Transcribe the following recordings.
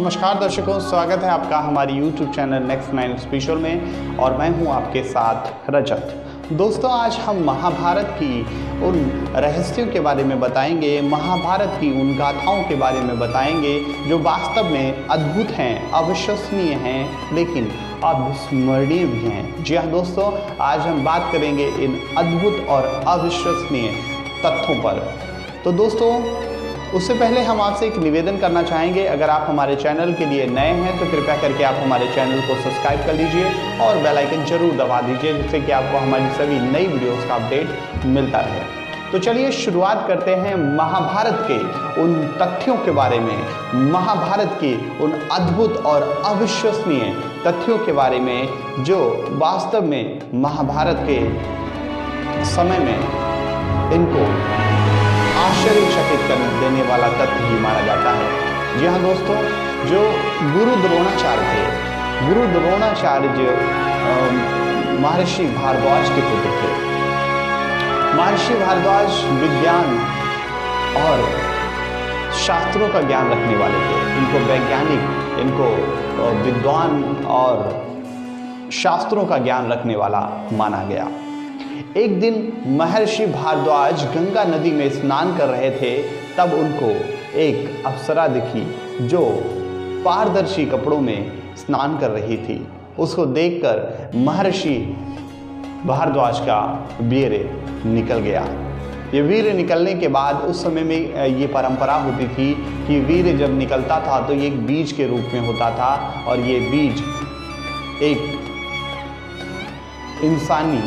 नमस्कार दर्शकों, स्वागत है आपका हमारी YouTube चैनल नेक्स्ट 9 स्पेशल में और मैं हूं आपके साथ रजत। दोस्तों, आज हम महाभारत की उन रहस्यों के बारे में बताएंगे, महाभारत की उन गाथाओं के बारे में बताएंगे जो वास्तव में अद्भुत हैं, अविश्वसनीय हैं, लेकिन अविस्मरणीय भी हैं। जी हाँ दोस्तों, आज हम बात करेंगे इन अद्भुत और अविश्वसनीय तथ्यों पर। तो दोस्तों, उससे पहले हम आपसे एक निवेदन करना चाहेंगे। अगर आप हमारे चैनल के लिए नए हैं तो कृपया करके आप हमारे चैनल को सब्सक्राइब कर लीजिए और बेल आइकन जरूर दबा दीजिए, जिससे कि आपको हमारी सभी नई वीडियोस का अपडेट मिलता रहे। तो चलिए शुरुआत करते हैं महाभारत के उन तथ्यों के बारे में, महाभारत के उन अद्भुत और अविश्वसनीय तथ्यों के बारे में जो वास्तव में महाभारत के समय में इनको आश्चर्यचकित कर देने वाला तथ्य ही माना जाता है। जी हाँ दोस्तों, जो गुरु द्रोणाचार्य थे, गुरु द्रोणाचार्य महर्षि भारद्वाज के पुत्र थे। महर्षि भारद्वाज विज्ञान और शास्त्रों का ज्ञान रखने वाले थे। इनको वैज्ञानिक, इनको विद्वान और शास्त्रों का ज्ञान रखने वाला माना गया। एक दिन महर्षि भारद्वाज गंगा नदी में स्नान कर रहे थे, तब उनको एक अप्सरा दिखी जो पारदर्शी कपड़ों में स्नान कर रही थी। उसको देखकर महर्षि भारद्वाज का वीर निकल गया। ये वीर निकलने के बाद उस समय में ये परंपरा होती थी कि वीर जब निकलता था तो ये एक बीज के रूप में होता था और ये बीज एक इंसानी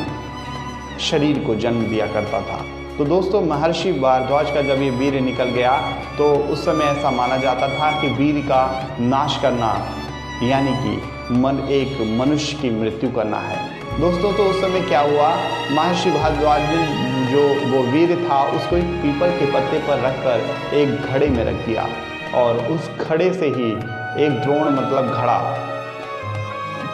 शरीर को जन्म दिया करता था। तो दोस्तों, महर्षि भारद्वाज का जब ये वीर निकल गया तो उस समय ऐसा माना जाता था कि वीर का नाश करना यानी कि एक मनुष्य की मृत्यु करना है। दोस्तों, तो उस समय क्या हुआ, महर्षि भारद्वाज ने जो वो वीर था उसको एक पीपल के पत्ते पर रखकर एक घड़े में रख दिया और उस घड़े से ही एक द्रोण मतलब घड़ा,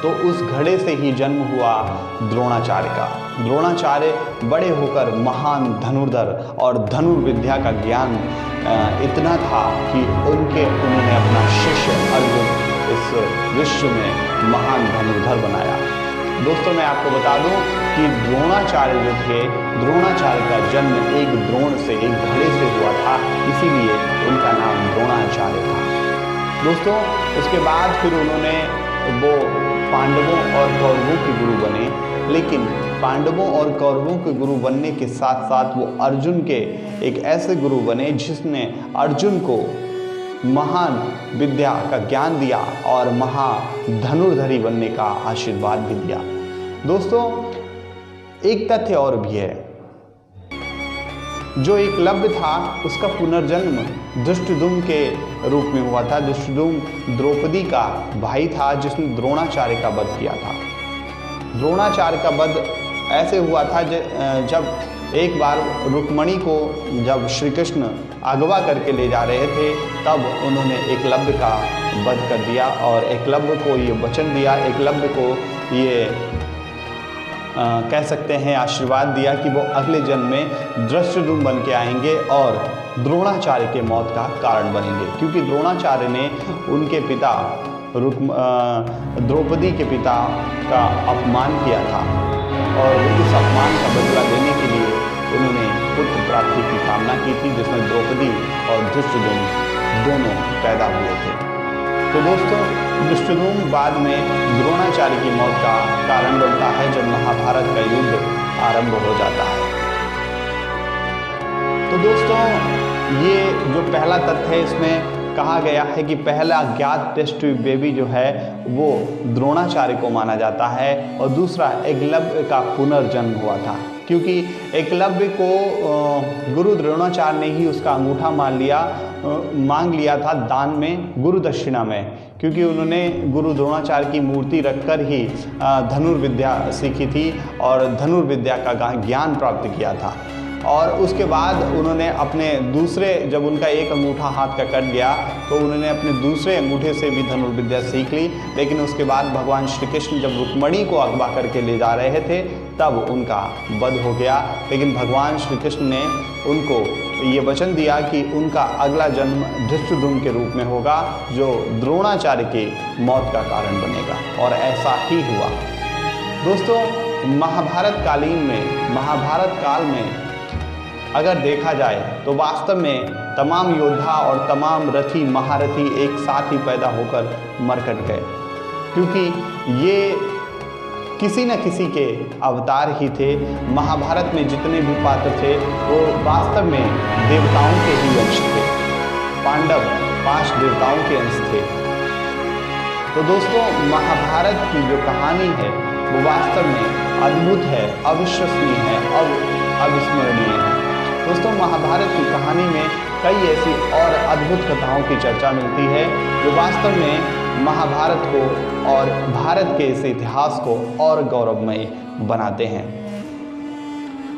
तो उस घड़े से ही जन्म हुआ द्रोणाचार्य का। द्रोणाचार्य बड़े होकर महान धनुर्धर और धनुर्विद्या का ज्ञान इतना था कि उन्होंने अपना शिष्य अर्जुन इस विश्व में महान धनुर्धर बनाया। दोस्तों, मैं आपको बता दूं कि द्रोणाचार्य जो थे, द्रोणाचार्य का जन्म एक द्रोण से, एक घड़े से हुआ था, इसीलिए उनका नाम द्रोणाचार्य था। दोस्तों, उसके बाद फिर उन्होंने वो पांडवों और कौरवों के गुरु बने, लेकिन पांडवों और कौरवों के गुरु बनने के साथ साथ वो अर्जुन के एक ऐसे गुरु बने जिसने अर्जुन को महान विद्या का ज्ञान दिया और महाधनुर्धरी बनने का आशीर्वाद भी दिया। दोस्तों, एक तथ्य और भी है, जो एकलव्य था उसका पुनर्जन्म दुष्टदुम्न के रूप में हुआ था। दुष्टदुम्न द्रौपदी का भाई था जिसने द्रोणाचार्य का वध किया था। द्रोणाचार्य का वध ऐसे हुआ था जब एक बार रुक्मणी को जब श्री कृष्ण अगवा करके ले जा रहे थे, तब उन्होंने एकलव्य का वध कर दिया और एकलव्य को ये वचन दिया, एकलव्य को ये कह सकते हैं आशीर्वाद दिया कि वो अगले जन्म में धृष्टद्युम्न बन के आएंगे और द्रोणाचार्य के मौत का कारण बनेंगे, क्योंकि द्रोणाचार्य ने उनके पिता द्रौपदी के पिता का अपमान किया था और उस अपमान का बदला लेने के लिए उन्होंने पुत्र प्राप्ति की कामना की थी, जिसमें द्रौपदी और धृष्टद्युम्न दोनों पैदा हुए थे। तो दोस्तों, धृष्टद्युम्न बाद में द्रोणाचार्य की मौत का कारण बनता है जब महाभारत का युद्ध आरंभ हो जाता है। तो दोस्तों, ये जो पहला तथ्य है, इसमें कहा गया है कि पहला ज्ञात टेस्ट ट्यूब बेबी जो है वो द्रोणाचार्य को माना जाता है और दूसरा एकलव्य का पुनर्जन्म हुआ था, क्योंकि एकलव्य को गुरु द्रोणाचार्य ने ही उसका अंगूठा मांग लिया था दान में, गुरु दक्षिणा में, क्योंकि उन्होंने गुरु द्रोणाचार्य की मूर्ति रखकर ही धनुर्विद्या सीखी थी और धनुर्विद्या का ज्ञान प्राप्त किया था। और उसके बाद उन्होंने अपने दूसरे, जब उनका एक अंगूठा हाथ का कट गया तो उन्होंने अपने दूसरे अंगूठे से भी धनुर्विद्या सीख ली। लेकिन उसके बाद भगवान श्री कृष्ण जब रुक्मणी को अगवा करके ले जा रहे थे तब उनका वध हो गया। लेकिन भगवान श्री कृष्ण ने उनको ये वचन दिया कि उनका अगला जन्म धृष्टद्युम्न के रूप में होगा, जो द्रोणाचार्य की मौत का कारण बनेगा, और ऐसा ही हुआ। दोस्तों, महाभारत काल में अगर देखा जाए तो वास्तव में तमाम योद्धा और तमाम रथी महारथी एक साथ ही पैदा होकर मरकट गए, क्योंकि ये किसी न किसी के अवतार ही थे। महाभारत में जितने भी पात्र थे वो वास्तव में देवताओं के ही अंश थे। पांडव 5 देवताओं के अंश थे। तो दोस्तों, महाभारत की जो कहानी है वो वास्तव में अद्भुत है, अविश्वसनीय है, अविस्मरणीय है। दोस्तों, महाभारत की कहानी में कई ऐसी और अद्भुत कथाओं की चर्चा मिलती है जो वास्तव में महाभारत को और भारत के इस इतिहास को और गौरवमय बनाते हैं।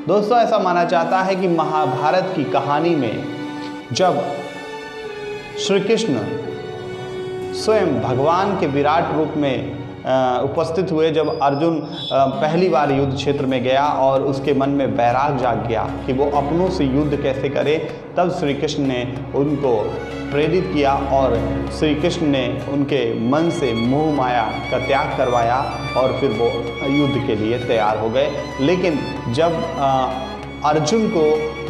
दोस्तों, ऐसा माना जाता है कि महाभारत की कहानी में जब श्री कृष्ण स्वयं भगवान के विराट रूप में उपस्थित हुए, जब अर्जुन पहली बार युद्ध क्षेत्र में गया और उसके मन में वैराग जाग गया कि वो अपनों से युद्ध कैसे करे, तब श्री कृष्ण ने उनको प्रेरित किया और श्री कृष्ण ने उनके मन से मोह माया का त्याग करवाया और फिर वो युद्ध के लिए तैयार हो गए। लेकिन जब अर्जुन को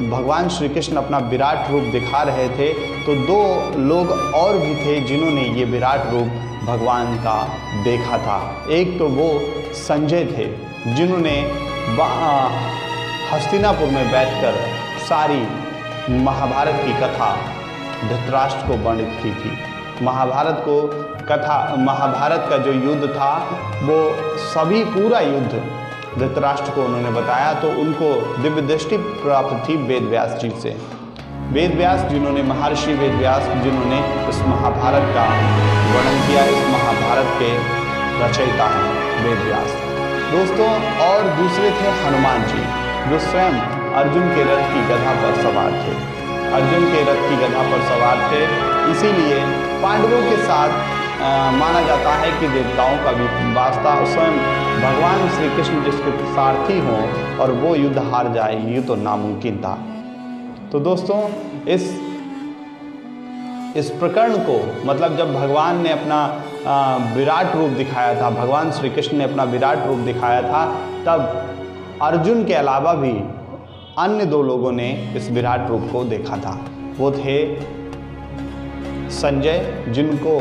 भगवान श्री कृष्ण अपना विराट रूप दिखा रहे थे तो 2 लोग और भी थे जिन्होंने ये विराट रूप भगवान का देखा था। एक तो वो संजय थे जिन्होंने हस्तिनापुर में बैठकर सारी महाभारत की कथा धृतराष्ट्र को वर्णित की थी। महाभारत का जो युद्ध था वो सभी पूरा युद्ध धृतराष्ट्र को उन्होंने बताया। तो उनको दिव्य दृष्टि प्राप्त थी वेदव्यास जी से। वेदव्यास जिन्होंने, महर्षि वेदव्यास जिन्होंने इस महाभारत का वर्णन किया, इस महाभारत के रचयिता हैं वेदव्यास। दोस्तों, और दूसरे थे हनुमान जी, जो स्वयं अर्जुन के रथ की गधा पर सवार थे। अर्जुन के रथ की गधा पर सवार थे, इसीलिए पांडवों के साथ माना जाता है कि देवताओं का भी वास्ता, स्वयं भगवान श्री कृष्ण जिसके सारथी हों और वो युद्ध हार जाए, ये तो नामुमकिन था। तो दोस्तों, इस प्रकरण को, मतलब जब भगवान ने अपना विराट रूप दिखाया था, भगवान श्री कृष्ण ने अपना विराट रूप दिखाया था, तब अर्जुन के अलावा भी अन्य 2 लोगों ने इस विराट रूप को देखा था। वो थे संजय, जिनको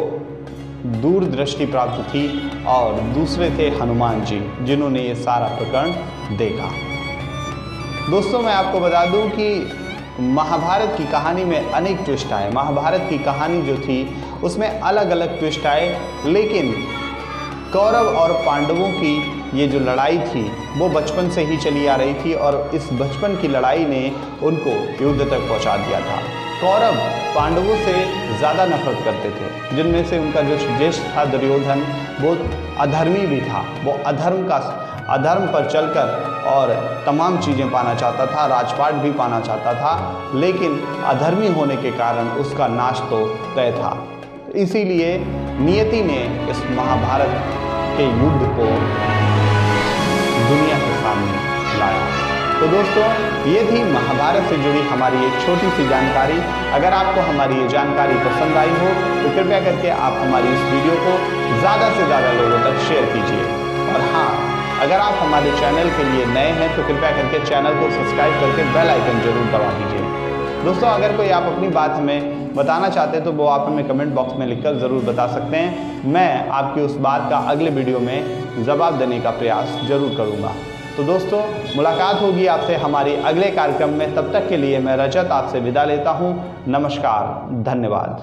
दूरदृष्टि प्राप्त थी, और दूसरे थे हनुमान जी, जिन्होंने ये सारा प्रकरण देखा। दोस्तों, मैं आपको बता दूं कि महाभारत की कहानी में अनेक ट्विस्ट आए। महाभारत की कहानी जो थी उसमें अलग अलग ट्विस्ट आए, लेकिन कौरव और पांडवों की ये जो लड़ाई थी वो बचपन से ही चली आ रही थी और इस बचपन की लड़ाई ने उनको युद्ध तक पहुंचा दिया था। कौरव पांडवों से ज़्यादा नफरत करते थे, जिनमें से उनका जो ज्येष्ठ था दुर्योधन, वो अधर्मी भी था। वो अधर्म पर चलकर और तमाम चीज़ें पाना चाहता था, राजपाट भी पाना चाहता था, लेकिन अधर्मी होने के कारण उसका नाश तो तय था। इसीलिए नियति ने इस महाभारत के युद्ध को दुनिया के सामने लाया। तो दोस्तों, ये थी महाभारत से जुड़ी हमारी एक छोटी सी जानकारी। अगर आपको हमारी ये जानकारी पसंद आई हो तो कृपया करके आप हमारी इस वीडियो को ज़्यादा से ज़्यादा लोगों तक शेयर कीजिए। और हाँ, अगर आप हमारे चैनल के लिए नए हैं तो कृपया करके चैनल को सब्सक्राइब करके बेल आइकन जरूर दबा दीजिए। दोस्तों, अगर कोई आप अपनी बात हमें बताना चाहते हैं तो वो आप हमें कमेंट बॉक्स में लिखकर ज़रूर बता सकते हैं। मैं आपकी उस बात का अगले वीडियो में जवाब देने का प्रयास जरूर करूँगा। तो दोस्तों, मुलाकात होगी आपसे हमारी अगले कार्यक्रम में। तब तक के लिए मैं रजत आपसे विदा लेता हूँ। नमस्कार, धन्यवाद।